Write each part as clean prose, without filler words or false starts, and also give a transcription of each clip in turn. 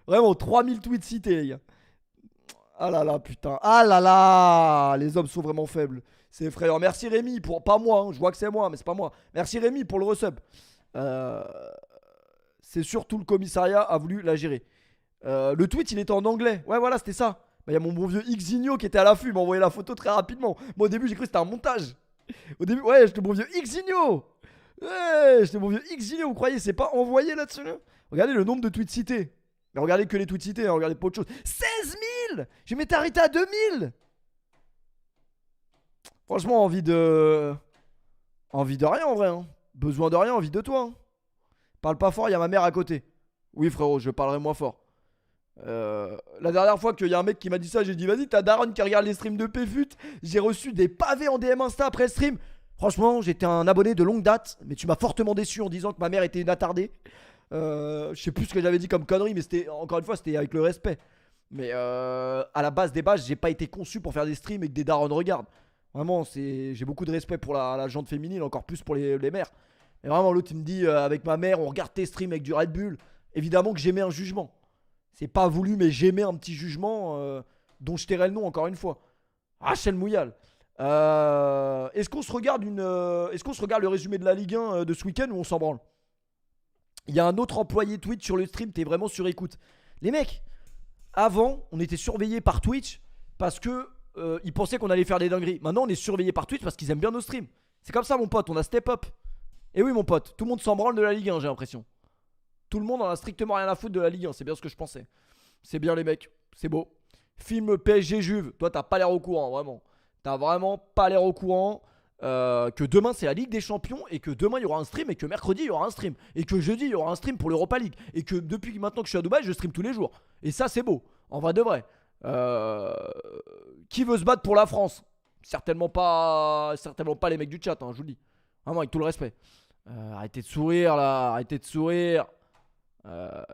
Vraiment, 3000 tweets cités, les gars. Ah là là, putain. Ah là là. Les hommes sont vraiment faibles. C'est effrayant. Merci Rémi pour. Pas moi, hein. Je vois que c'est moi, mais c'est pas moi. Merci Rémi pour le resub. C'est surtout le commissariat a voulu la gérer. Le tweet, il était en anglais. Ouais, voilà, c'était ça. Bah, y a mon bon vieux Xigno qui était à l'affût. Il m'a envoyé la photo très rapidement. Moi, au début, j'ai cru que c'était un montage. Au début, ouais, j'étais mon vieux Xigno. Ouais, j'étais mon vieux Xigno. Vous croyez, c'est pas envoyé là-dessus là. Regardez le nombre de tweets cités. Mais regardez que les tweets cités, hein, regardez pas autre chose. 16 000. Je m'étais arrêté à 2000. Franchement, envie de rien en vrai. Hein. Besoin de rien, envie de toi. Hein. Parle pas fort, il y a ma mère à côté. Oui, frérot, je parlerai moins fort. La dernière fois qu'il y a un mec qui m'a dit ça, j'ai dit vas-y, t'as Daron qui regarde les streams de PFUT. J'ai reçu des pavés en DM Insta après le stream. Franchement, j'étais un abonné de longue date, mais tu m'as fortement déçu en disant que ma mère était une attardée. Je sais plus ce que j'avais dit comme connerie, mais c'était encore une fois, c'était avec le respect. Mais à la base des bases, j'ai pas été conçu pour faire des streams et que des darons regardent. Vraiment, j'ai beaucoup de respect pour la gente féminine, encore plus pour les mères. Et vraiment, l'autre, il me dit avec ma mère, on regarde tes streams avec du Red Bull. Évidemment que j'aimais un jugement. C'est pas voulu, mais j'aimais un petit jugement dont je tairai le nom encore une fois. Rachel Mouyal. Est-ce qu'on se regarde le résumé de la Ligue 1 de ce week-end ou on s'en branle? Il y a un autre employé Twitch sur le stream, t'es vraiment sur écoute. Les mecs, avant, on était surveillés par Twitch parce que ils pensaient qu'on allait faire des dingueries. Maintenant, on est surveillés par Twitch parce qu'ils aiment bien nos streams. C'est comme ça, mon pote, on a step up. Et oui, mon pote, tout le monde s'en branle de la Ligue 1, j'ai l'impression. Tout le monde en a strictement rien à foutre de la Ligue 1, c'est bien ce que je pensais. C'est bien les mecs, c'est beau. Film PSG Juve, toi t'as pas l'air au courant, vraiment. T'as vraiment pas l'air au courant que demain c'est la Ligue des Champions et que demain il y aura un stream et que mercredi il y aura un stream. Et que jeudi il y aura un stream pour l'Europa League. Et que depuis maintenant que je suis à Dubaï, je stream tous les jours. Et ça c'est beau, en vrai de vrai. Qui veut se battre pour la France? Certainement pas les mecs du chat, hein, je vous le dis. Vraiment avec tout le respect. Arrêtez de sourire là, arrêtez de sourire.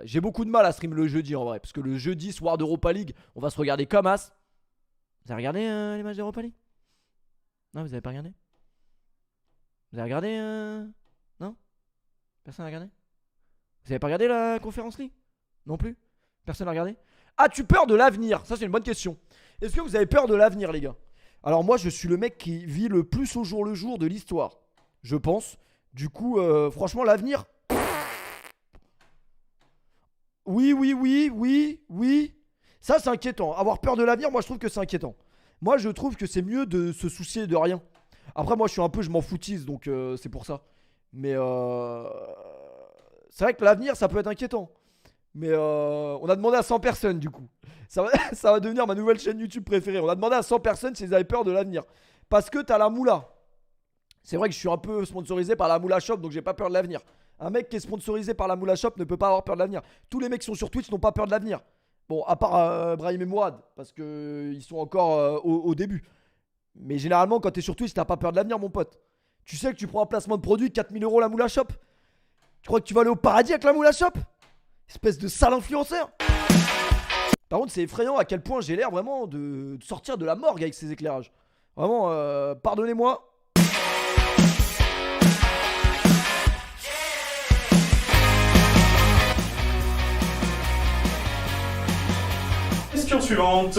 J'ai beaucoup de mal à stream le jeudi en vrai. Parce que le jeudi soir d'Europa League, on va se regarder comme as. Vous avez regardé les matchs d'Europa League? Non, vous avez pas regardé? Vous avez regardé Non? Personne n'a regardé? Vous avez pas regardé la Conférence League? Non plus? Personne n'a regardé? As-tu peur de l'avenir? Ça c'est une bonne question. Est-ce que vous avez peur de l'avenir les gars? Alors moi je suis le mec qui vit le plus au jour le jour de l'histoire. Je pense. Du coup franchement l'avenir... Oui. Ça, c'est inquiétant. Avoir peur de l'avenir, moi, je trouve que c'est inquiétant. Moi, je trouve que c'est mieux de se soucier de rien. Après, moi, je m'en foutise, donc c'est pour ça. Mais c'est vrai que l'avenir, ça peut être inquiétant. Mais on a demandé à 100 personnes, du coup. Ça va devenir ma nouvelle chaîne YouTube préférée. On a demandé à 100 personnes s'ils avaient peur de l'avenir. Parce que t'as la moula. C'est vrai que je suis un peu sponsorisé par la moula shop, donc j'ai pas peur de l'avenir. Un mec qui est sponsorisé par la moula shop ne peut pas avoir peur de l'avenir. Tous les mecs qui sont sur Twitch n'ont pas peur de l'avenir. Bon, à part Brahim et Mourad, parce qu'ils sont encore au début. Mais généralement, quand t'es sur Twitch, t'as pas peur de l'avenir, mon pote. Tu sais que tu prends un placement de produit, 4000 € la moula shop. Tu crois que tu vas aller au paradis avec la moula shop? Espèce de sale influenceur. Par contre, c'est effrayant à quel point j'ai l'air vraiment de sortir de la morgue avec ces éclairages. Vraiment, pardonnez-moi. Question suivante.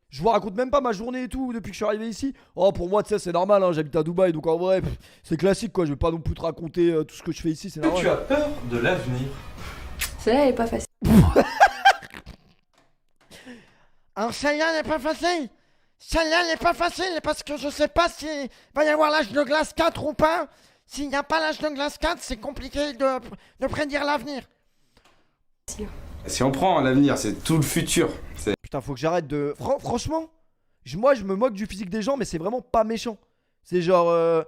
Je vous raconte même pas ma journée et tout depuis que je suis arrivé ici. Oh, pour moi, tu sais, c'est normal, hein, j'habite à Dubaï, donc en vrai, c'est classique quoi. Je vais pas non plus te raconter tout ce que je fais ici, c'est normal. Tu as peur de l'avenir? Celle-là, elle est pas facile. Alors celle-là n'est pas facile. Celle-là n'est pas facile parce que je sais pas s'il va y avoir l'âge de glace 4 ou pas. S'il n'y a pas l'âge de glace 4, c'est compliqué de prédire l'avenir. Si on prend l'avenir, c'est tout le futur. Putain, faut que j'arrête de... Franchement, moi je me moque du physique des gens, mais c'est vraiment pas méchant. C'est genre...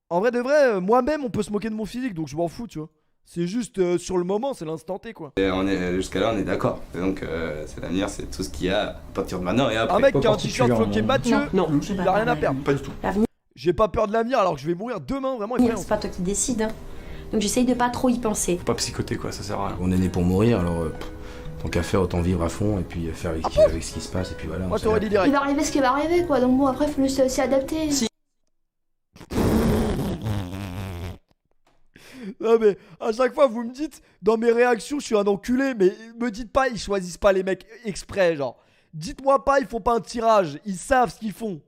En vrai de vrai, moi-même on peut se moquer de mon physique, donc je m'en fous, tu vois. C'est juste sur le moment, c'est l'instant T quoi. Et jusqu'à là, on est d'accord. Donc, c'est l'avenir, c'est tout ce qu'il y a à partir de maintenant et après. Un mec qui a un t-shirt floqué Mathieu, Non, il a rien à perdre. Pas du tout. L'avenir, J'ai pas peur de l'avenir alors que je vais mourir demain, vraiment effrayant. c'est pas toi qui décides. Hein. Donc j'essaye de pas trop y penser. Faut pas psychoter quoi, ça sert à rien. On est né pour mourir, alors tant qu'à faire, autant vivre à fond et puis faire avec ce qui se passe et puis voilà. Moi t'aurais dit direct. Il va arriver ce qui va arriver quoi, donc bon après faut s'y adapter. Si. Non mais à chaque fois vous me dites dans mes réactions je suis un enculé, mais me dites pas ils choisissent pas les mecs exprès, genre. Dites-moi pas ils font pas un tirage, ils savent ce qu'ils font.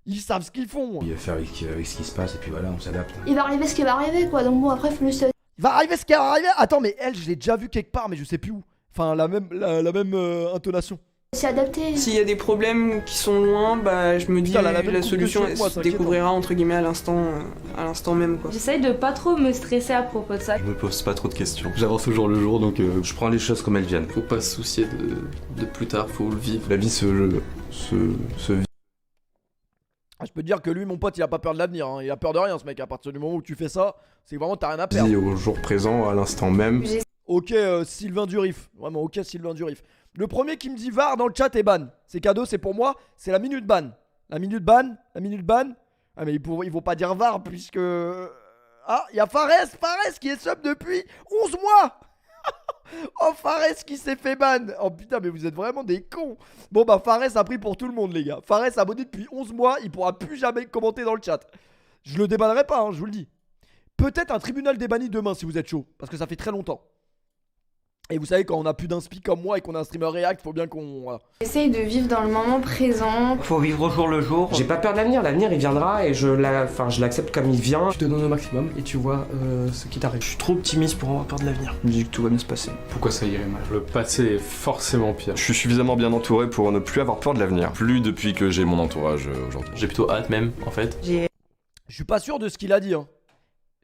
Ils savent ce qu'ils font. Puis faire avec ce qui se passe et puis voilà, on s'adapte. Il va arriver ce qui va arriver, quoi. Donc bon, après, faut le se... Il va arriver ce qui va arriver. Attends mais elle je l'ai déjà vu quelque part mais je sais plus où. Enfin la même intonation. s'y adapter. S'il y a des problèmes qui sont loin, bah je me dis Putain, elle a la même la coupe que solution chez moi, elle se t'inquiète. découvrira entre guillemets à l'instant même quoi. J'essaye de pas trop me stresser à propos de ça. Je me pose pas trop de questions. J'avance au jour le jour, donc je prends les choses comme elles viennent. Faut pas se soucier de plus tard, faut le vivre. La vie se vit. Ah, je peux te dire que lui, mon pote, il a pas peur de l'avenir. Hein. Il a peur de rien, ce mec. À partir du moment où tu fais ça, c'est que vraiment t'as rien à perdre. Vie au jour présent, à l'instant même. Ok, Sylvain Durif. Vraiment, ok, Sylvain Durif. Le premier qui me dit VAR dans le chat est ban. C'est cadeau, c'est pour moi. C'est la minute ban. La minute ban. Ah, mais ils vont pas dire VAR puisque. Ah, il y a Fares qui est sub depuis 11 mois. Oh, Fares qui s'est fait ban. Oh putain, mais vous êtes vraiment des cons. Bon, bah, Fares a pris pour tout le monde, les gars. Fares abonné depuis 11 mois. Il pourra plus jamais commenter dans le chat. Je le débannerai pas, hein, je vous le dis. Peut-être un tribunal des bannis demain si vous êtes chaud. Parce que ça fait très longtemps. Et vous savez, quand on a plus d'inspi comme moi et qu'on a un streamer React, faut bien qu'on. Voilà. J'essaye de vivre dans le moment présent. Faut vivre au jour le jour. J'ai pas peur de l'avenir il viendra et je l'accepte comme il vient. Tu te donnes au maximum et tu vois ce qui t'arrive. Je suis trop optimiste pour avoir peur de l'avenir. Je me dis que tout va bien se passer. Pourquoi ça irait mal? Le passé est forcément pire. Je suis suffisamment bien entouré pour ne plus avoir peur de l'avenir. Plus depuis que j'ai mon entourage aujourd'hui. J'ai plutôt hâte même, en fait. Je suis pas sûr de ce qu'il a dit, hein.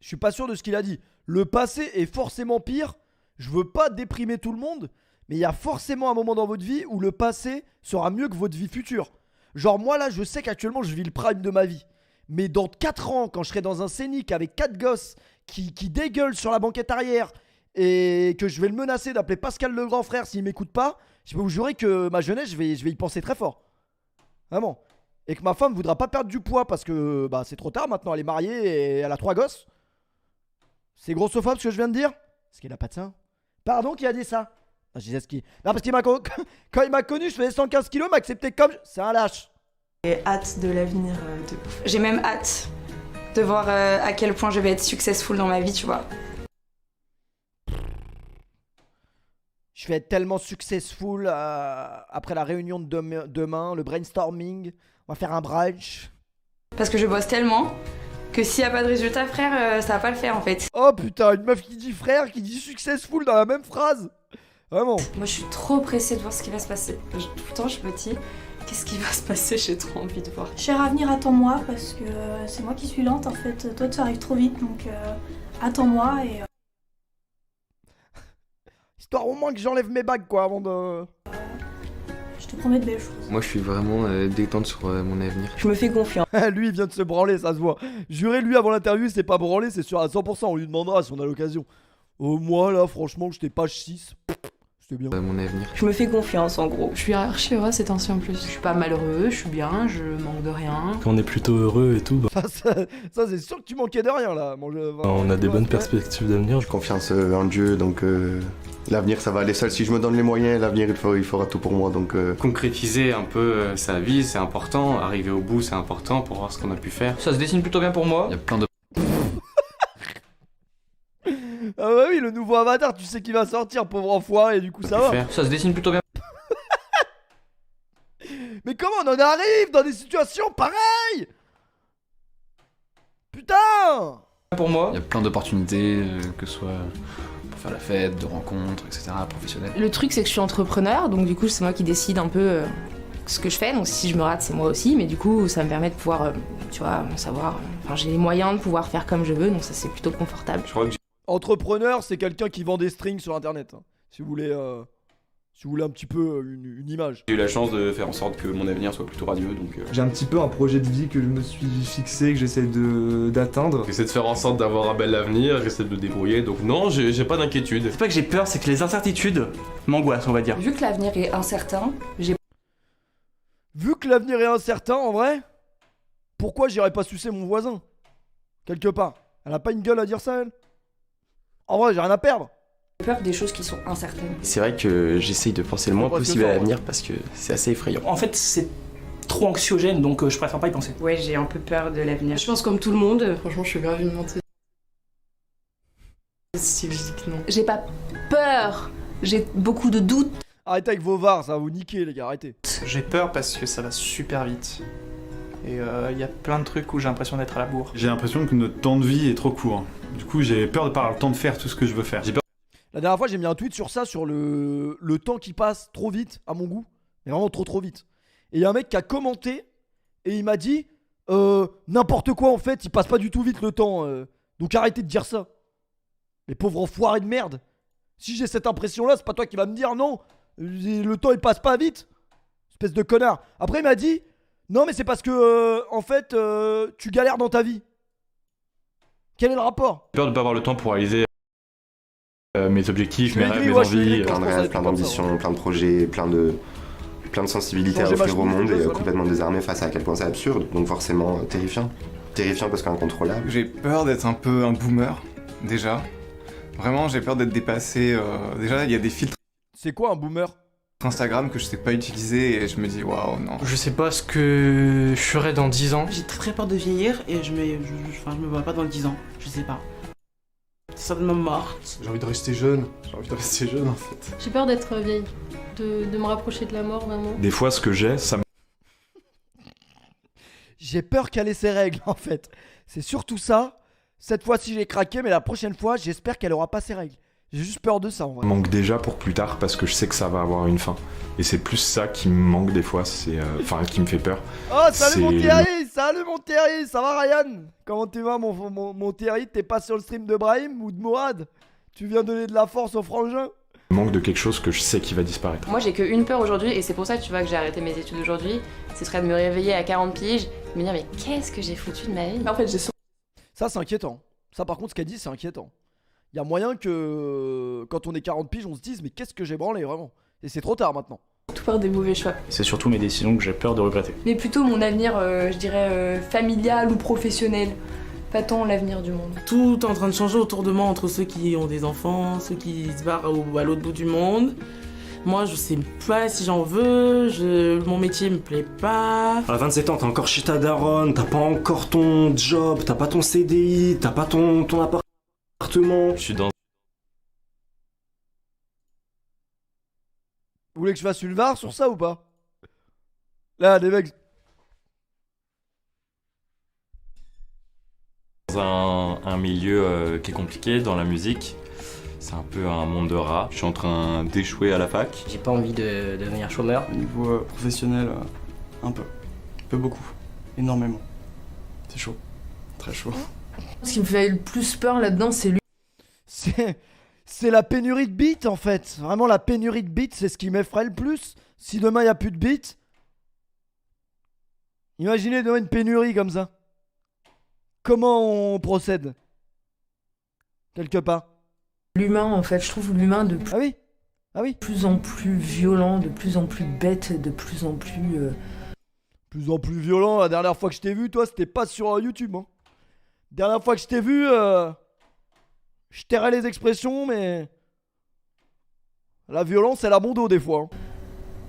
Je suis pas sûr de ce qu'il a dit. Le passé est forcément pire. Je veux pas déprimer tout le monde, mais il y a forcément un moment dans votre vie où le passé sera mieux que votre vie future. Genre moi là, je sais qu'actuellement je vis le prime de ma vie. Mais dans 4 ans, quand je serai dans un scénic avec 4 gosses qui dégueulent sur la banquette arrière et que je vais le menacer d'appeler Pascal le grand frère s'il m'écoute pas, je peux vous jurer que ma jeunesse, je vais y penser très fort. Vraiment. Et que ma femme voudra pas perdre du poids parce que bah, c'est trop tard maintenant, elle est mariée et elle a 3 gosses. C'est grossophobe ce que je viens de dire? Parce qu'il a pas de sein. Pardon, qui a dit ça? Je disais ce qui. Non, parce qu'il m'a quand il m'a connu, je faisais 115 kilos, m'a accepté comme. C'est un lâche. J'ai hâte de l'avenir de ouf. J'ai même hâte de voir à quel point je vais être successful dans ma vie, tu vois. Je vais être tellement successful après la réunion de demain, le brainstorming. On va faire un brunch. Parce que je bosse tellement que s'il n'y a pas de résultat, frère, ça va pas le faire en fait. Oh putain, une meuf qui dit frère, qui dit successful dans la même phrase. Vraiment. Moi je suis trop pressée de voir ce qui va se passer. Tout le temps je me dis, qu'est-ce qui va se passer? J'ai trop envie de voir. Cher avenir, attends-moi parce que c'est moi qui suis lente en fait. Toi tu arrives trop vite donc attends-moi et. Histoire au moins que j'enlève mes bagues quoi avant de. Je te promets de belles choses. Moi, je suis vraiment détente sur mon avenir. Je me fais confiance. Lui il vient de se branler, ça se voit. Jurez lui avant l'interview, il s'est pas branlé, c'est sûr à 100%. On lui demandera si on a l'occasion. Moi là, franchement, j'étais page 6. C'était bien. Mon avenir. Je me fais confiance en gros. Je suis archi heureuse ces temps-ci en plus. Je suis pas malheureux, je suis bien, je manque de rien. Quand on est plutôt heureux et tout, bah, Ça c'est sûr que tu manquais de rien là. on a des bonnes perspectives d'avenir. J'ai confiance en Dieu, donc l'avenir ça va aller seul. Si je me donne les moyens, l'avenir il fera tout pour moi. Donc Concrétiser un peu sa vie, c'est important. Arriver au bout, c'est important pour voir ce qu'on a pu faire. Ça se dessine plutôt bien pour moi. Il y a plein de. Ah bah oui, le nouveau avatar, tu sais qu'il va sortir, pauvre enfoiré, et du coup ça va. Ça se dessine plutôt bien. Mais comment on en arrive dans des situations pareilles? Putain! Pour moi. Il y a plein d'opportunités, que ce soit pour faire la fête, de rencontres, etc., professionnelles. Le truc c'est que je suis entrepreneur, donc du coup c'est moi qui décide un peu ce que je fais. Donc si je me rate c'est moi aussi, mais du coup ça me permet de pouvoir, tu vois, savoir. Enfin j'ai les moyens de pouvoir faire comme je veux, donc ça c'est plutôt confortable. je crois que Entrepreneur, c'est quelqu'un qui vend des strings sur internet. Hein. Si vous voulez un petit peu une image. J'ai eu la chance de faire en sorte que mon avenir soit plutôt radieux, donc. J'ai un petit peu un projet de vie que je me suis fixé, que j'essaie d'atteindre. J'essaie de faire en sorte d'avoir un bel avenir, j'essaie de me débrouiller, donc non, j'ai pas d'inquiétude. C'est pas que j'ai peur, c'est que les incertitudes m'angoissent, on va dire. Vu que l'avenir est incertain, Vu que l'avenir est incertain, en vrai, pourquoi j'irais pas sucer mon voisin? Quelque part. Elle a pas une gueule à dire ça, elle? En vrai, j'ai rien à perdre. peur des choses qui sont incertaines. C'est vrai que j'essaye de penser le moins possible à l'avenir parce que c'est assez effrayant. En fait, c'est trop anxiogène, donc je préfère pas y penser. Ouais, j'ai un peu peur de l'avenir. Je pense comme tout le monde, franchement je suis grave une menteuse. Psychologiquement. J'ai pas peur, j'ai beaucoup de doutes. Arrêtez avec vos VAR, ça va vous niquer les gars, arrêtez. J'ai peur parce que ça va super vite. Et il y a plein de trucs où j'ai l'impression d'être à la bourre. J'ai l'impression que notre temps de vie est trop court. Du coup, j'ai peur de pas avoir le temps de faire tout ce que je veux faire. J'ai peur... La dernière fois, j'ai mis un tweet sur ça, sur le temps qui passe trop vite, à mon goût. Mais vraiment trop vite. Et il y a un mec qui a commenté, et il m'a dit n'importe quoi en fait, il passe pas du tout vite le temps. Donc arrêtez de dire ça. Les pauvres enfoirés de merde. Si j'ai cette impression-là, c'est pas toi qui vas me dire non, le temps il passe pas vite. Espèce de connard. Après, il m'a dit non, mais c'est parce que en fait, tu galères dans ta vie. Quel est le rapport? J'ai peur de pas avoir le temps pour réaliser mes objectifs, mes rêves, mes ouais, envies. Plein de rêves, plein d'ambitions, plein de projets, plein de sensibilités à offrir au monde et complètement désarmé face à quel point c'est absurde. Donc forcément terrifiant. Terrifiant parce qu'incontrôlable. J'ai peur d'être un peu un boomer, déjà. Vraiment, j'ai peur d'être dépassé. Déjà, il y a des filtres C'est quoi un boomer? Instagram que je sais pas utiliser et je me dis waouh, non. Je sais pas ce que je ferai dans 10 ans. J'ai très peur de vieillir et je me vois pas dans 10 ans. Je sais pas. Ça me morte. J'ai envie de rester jeune. J'ai envie de rester jeune en fait. J'ai peur d'être vieille, de me rapprocher de la mort vraiment. Des fois, ce que j'ai, ça me... J'ai peur qu'elle ait ses règles en fait. C'est surtout ça. Cette fois-ci j'ai craqué, mais la prochaine fois j'espère qu'elle aura pas ses règles. J'ai juste peur de ça en vrai. manque déjà pour plus tard parce que je sais que ça va avoir une fin. Et c'est plus ça qui me manque des fois, c'est enfin qui me fait peur. Oh salut mon Thierry, salut mon Thierry, ça va Ryan? Comment tu vas mon Thierry? T'es pas sur le stream de Brahim ou de Mourad? Tu viens donner de la force au frangin? Manque de quelque chose que je sais qui va disparaître. Moi j'ai qu'une peur aujourd'hui et c'est pour ça que tu vois que j'ai arrêté mes études aujourd'hui. Ce serait de me réveiller à 40 piges, de me dire mais qu'est-ce que j'ai foutu de ma vie? En fait, j'ai Ça c'est inquiétant. Ça par contre ce qu'elle dit c'est inquiétant. Il y a moyen que quand on est 40 piges on se dise mais qu'est-ce que j'ai branlé vraiment? Et c'est trop tard maintenant. tout peur des mauvais choix. C'est surtout mes décisions que j'ai peur de regretter. Mais plutôt mon avenir, je dirais, familial ou professionnel. Pas tant l'avenir du monde. Tout est en train de changer autour de moi entre ceux qui ont des enfants, ceux qui se barrent à l'autre bout du monde. Moi, je sais pas si j'en veux, mon métier me plaît pas. À 27 ans, t'es encore chez ta daronne, t'as pas encore ton job, t'as pas ton CDI, t'as pas ton appartement. Je suis dans... Vous voulez que je fasse une VAR sur ça ou pas? Là, des mecs... Dans un milieu qui est compliqué, dans la musique. C'est un peu un monde de rats. Je suis en train d'échouer à la fac. J'ai pas envie de devenir chômeur. Au niveau professionnel, un peu. Un peu beaucoup. Énormément. C'est chaud. Très chaud. Ce qui me fait le plus peur là-dedans, c'est lui. C'est la pénurie de beats en fait. Vraiment la pénurie de beats, c'est ce qui m'effraie le plus. Si demain il n'y a plus de beats, imaginez demain une pénurie comme ça. Comment on procède? Quelque part. L'humain en fait, je trouve l'humain de plus en plus violent, de plus en plus bête, de plus en plus... Plus en plus violent. La dernière fois que je t'ai vu, toi, c'était pas sur YouTube. Hein. Dernière fois que je t'ai vu, je tairais les expressions, mais... La violence, elle a bon dos des fois.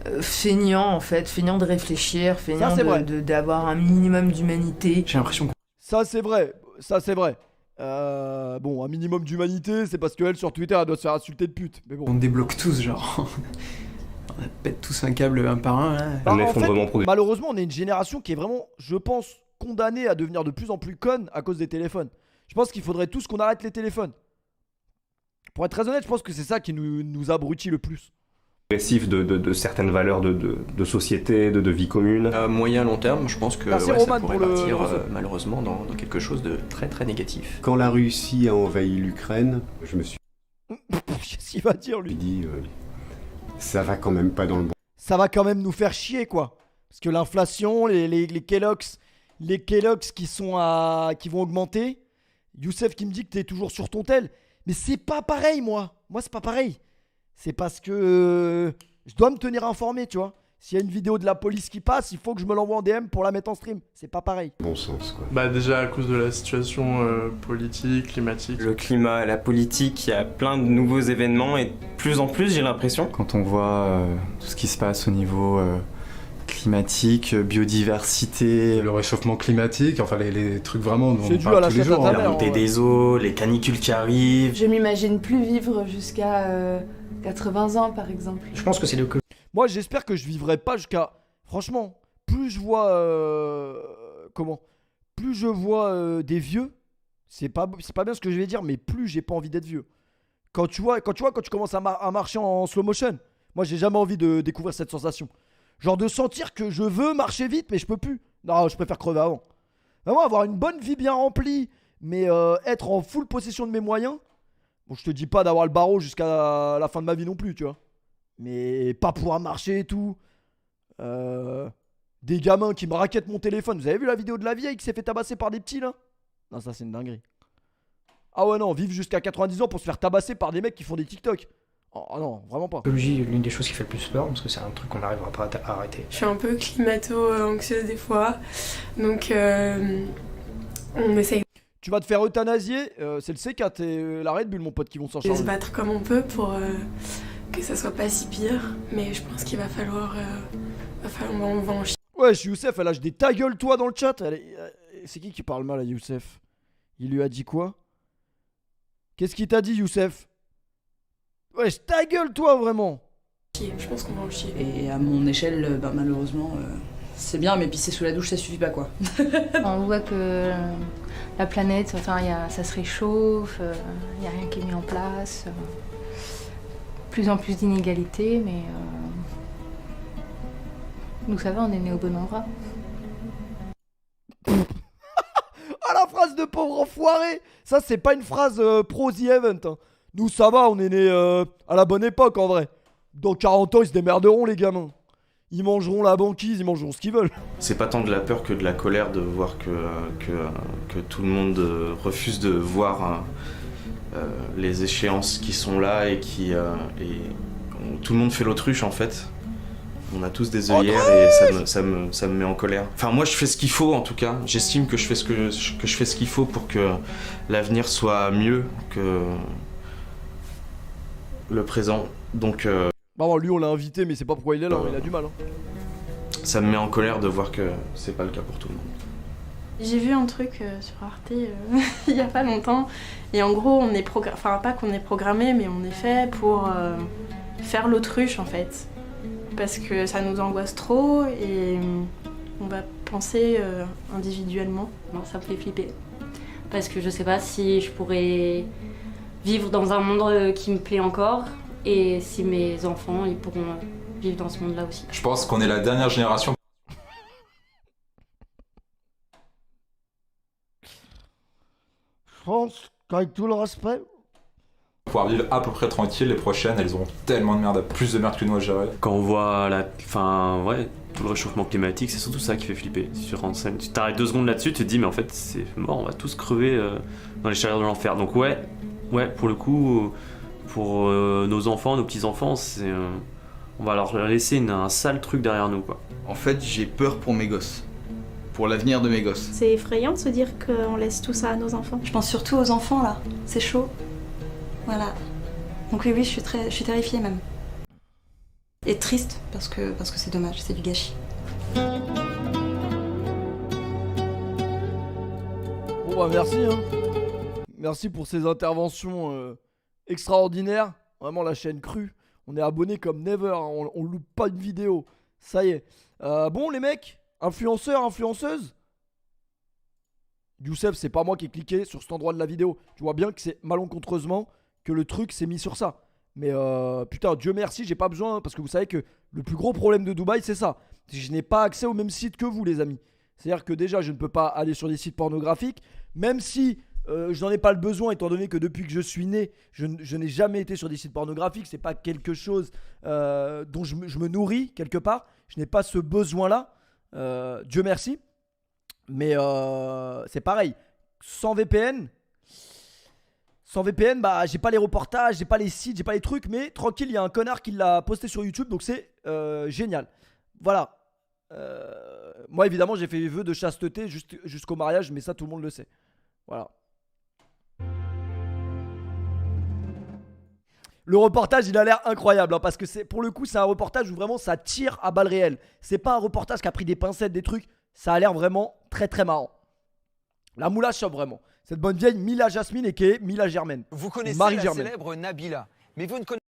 Hein. Feignant en fait, feignant de réfléchir, feignant d'avoir un minimum d'humanité. J'ai l'impression que... Ça c'est vrai, ça c'est vrai. Bon, un minimum d'humanité, c'est parce qu'elle sur Twitter elle doit se faire insulter de pute. Mais bon. On débloque tous, genre. On pète tous un câble un par un. Là. Bah, en fait, malheureusement, on est une génération qui est vraiment, je pense, condamnée à devenir de plus en plus conne à cause des téléphones. Je pense qu'il faudrait tous qu'on arrête les téléphones. Pour être très honnête, je pense que c'est ça qui nous abrutit le plus. De certaines valeurs de société, de vie commune. À moyen long terme, je pense que merci, ça Roman, pourrait pour partir malheureusement dans quelque chose de très très négatif. Quand la Russie a envahi l'Ukraine, je me suis Qu'est-ce qu'il va dire lui? dit ça va quand même pas dans le bon. Ça va quand même nous faire chier quoi. Parce que l'inflation, les Kellogg's qui vont augmenter. Youssef qui me dit que t'es toujours sur ton tel. Mais c'est pas pareil moi. Moi c'est pas pareil. C'est parce que je dois me tenir informé, tu vois. S'il y a une vidéo de la police qui passe, il faut que je me l'envoie en DM pour la mettre en stream. C'est pas pareil. Bon sens, quoi. Bah déjà à cause de la situation politique, climatique. Le climat, la politique, il y a plein de nouveaux événements et de plus en plus j'ai l'impression. Quand on voit tout ce qui se passe au niveau climatique, biodiversité. Le réchauffement climatique, enfin les trucs vraiment dont C'est on dû parle à la tous les chasse à jours. ta hein. mère. La montée des eaux, les canicules qui arrivent. Je m'imagine plus vivre jusqu'à 80 ans par exemple. Je pense que c'est le que. Moi, j'espère que je vivrai pas jusqu'à. Franchement, plus je vois. Plus je vois des vieux, c'est pas bien ce que je vais dire, mais plus j'ai pas envie d'être vieux. Quand tu commences à marcher en slow motion, moi, j'ai jamais envie de découvrir cette sensation. Genre de sentir que je veux marcher vite, mais je peux plus. Non, je préfère crever avant. Vraiment, avoir une bonne vie bien remplie, mais être en full possession de mes moyens. Bon, je te dis pas d'avoir le barreau jusqu'à la fin de ma vie non plus, tu vois. Mais pas pouvoir marcher et tout. Des gamins qui me raquettent mon téléphone. Vous avez vu la vidéo de la vieille qui s'est fait tabasser par des petits là? Non, ça c'est une dinguerie. Ah ouais, non, vivre jusqu'à 90 ans pour se faire tabasser par des mecs qui font des TikTok. Oh non, vraiment pas. L'écologie, l'une des choses qui fait le plus peur, parce que c'est un truc qu'on n'arrivera pas à arrêter. Je suis un peu climato-anxieuse des fois, donc on essaye Tu vas te faire euthanasier, c'est le C4 et la Red Bull, mon pote, qui vont s'en de se charger. battre comme on peut pour que ça soit pas si pire, mais je pense qu'il va falloir, on va en chier. Ouais, Youssef, elle lâche des ta gueule toi dans le chat. C'est qui parle mal à Youssef? Il lui a dit quoi? Qu'est-ce qu'il t'a dit, Youssef? Ouais, ta gueule toi, vraiment. Je pense qu'on va en chier. Et à mon échelle, malheureusement, c'est bien, mais pisser sous la douche, ça suffit pas, quoi. On voit que la planète, ça se réchauffe, il n'y a rien qui est mis en place. Plus en plus d'inégalités, mais nous savez, on est né au bon endroit. Ah, la phrase de pauvre enfoiré. Ça, c'est pas une phrase pro The Event. Hein. Nous, ça va, on est né à la bonne époque, en vrai. Dans 40 ans, ils se démerderont, les gamins. Ils mangeront la banquise, ils mangeront ce qu'ils veulent. C'est pas tant de la peur que de la colère de voir que tout le monde refuse de voir les échéances qui sont là et tout le monde fait l'autruche en fait. On a tous des œillères et ça me met en colère. Enfin moi je fais ce qu'il faut en tout cas. J'estime que je fais ce qu'il faut pour que l'avenir soit mieux que le présent. Donc Bon, lui on l'a invité mais c'est pas pourquoi il est là, il a du mal. Hein. Ça me met en colère de voir que c'est pas le cas pour tout le monde. J'ai vu un truc sur Arte il y a pas longtemps et en gros on est enfin pas qu'on est programmé mais on est fait pour faire l'autruche en fait parce que ça nous angoisse trop et on va penser individuellement. Non, ça me fait flipper parce que je sais pas si je pourrais vivre dans un monde qui me plaît encore et si mes enfants ils pourront vivre dans ce monde-là aussi. Je pense qu'on est la dernière génération. Je pense qu'avec tout le respect, Pour pouvoir vivre à peu près tranquille, les prochaines, elles auront tellement de merde, plus de merde que nous à gérer. Quand on voit tout le réchauffement climatique, c'est surtout ça qui fait flipper. Si tu renseignes, tu t'arrêtes 2 secondes là-dessus, tu te dis mais en fait c'est mort, on va tous crever dans les charrières de l'enfer. Donc ouais, pour le coup, pour nos enfants, nos petits-enfants, on va leur laisser un sale truc derrière nous quoi. En fait, j'ai peur pour mes gosses. Pour l'avenir de mes gosses. C'est effrayant de se dire qu'on laisse tout ça à nos enfants. Je pense surtout aux enfants là, c'est chaud. Voilà. Donc oui, je suis terrifiée même. Et triste parce que c'est dommage, c'est du gâchis. Bon bah merci hein. Merci pour ces interventions extraordinaires. Vraiment la chaîne crue. On est abonné comme never, hein. On loupe pas une vidéo. Ça y est. Bon les mecs, influenceurs, influenceuses. Youssef, c'est pas moi qui ai cliqué sur cet endroit de la vidéo. Tu vois bien que c'est malencontreusement que le truc s'est mis sur ça. Mais putain, Dieu merci, j'ai pas besoin. Parce que vous savez que le plus gros problème de Dubaï, c'est ça. Je n'ai pas accès au même site que vous, les amis. C'est-à-dire que déjà, je ne peux pas aller sur des sites pornographiques. Même si je n'en ai pas le besoin, étant donné que depuis que je suis né, je n'ai jamais été sur des sites pornographiques. C'est pas quelque chose dont je me nourris quelque part. Je n'ai pas ce besoin-là. Dieu merci. Mais c'est pareil. Sans VPN, bah j'ai pas les reportages, j'ai pas les sites, j'ai pas les trucs, mais tranquille, il y a un connard qui l'a posté sur YouTube, donc c'est génial. Voilà. Moi évidemment j'ai fait vœu de chasteté jusqu'au mariage, mais ça tout le monde le sait. Voilà. Le reportage, il a l'air incroyable hein, parce que c'est pour le coup, c'est un reportage où vraiment ça tire à balles réelles. C'est pas un reportage qui a pris des pincettes, des trucs. Ça a l'air vraiment très très marrant. La moula chope vraiment. Cette bonne vieille Mila Jasmine et qui est Mila Germaine. Vous connaissez Marie la Germaine. célèbre Nabila, mais vous ne connaissez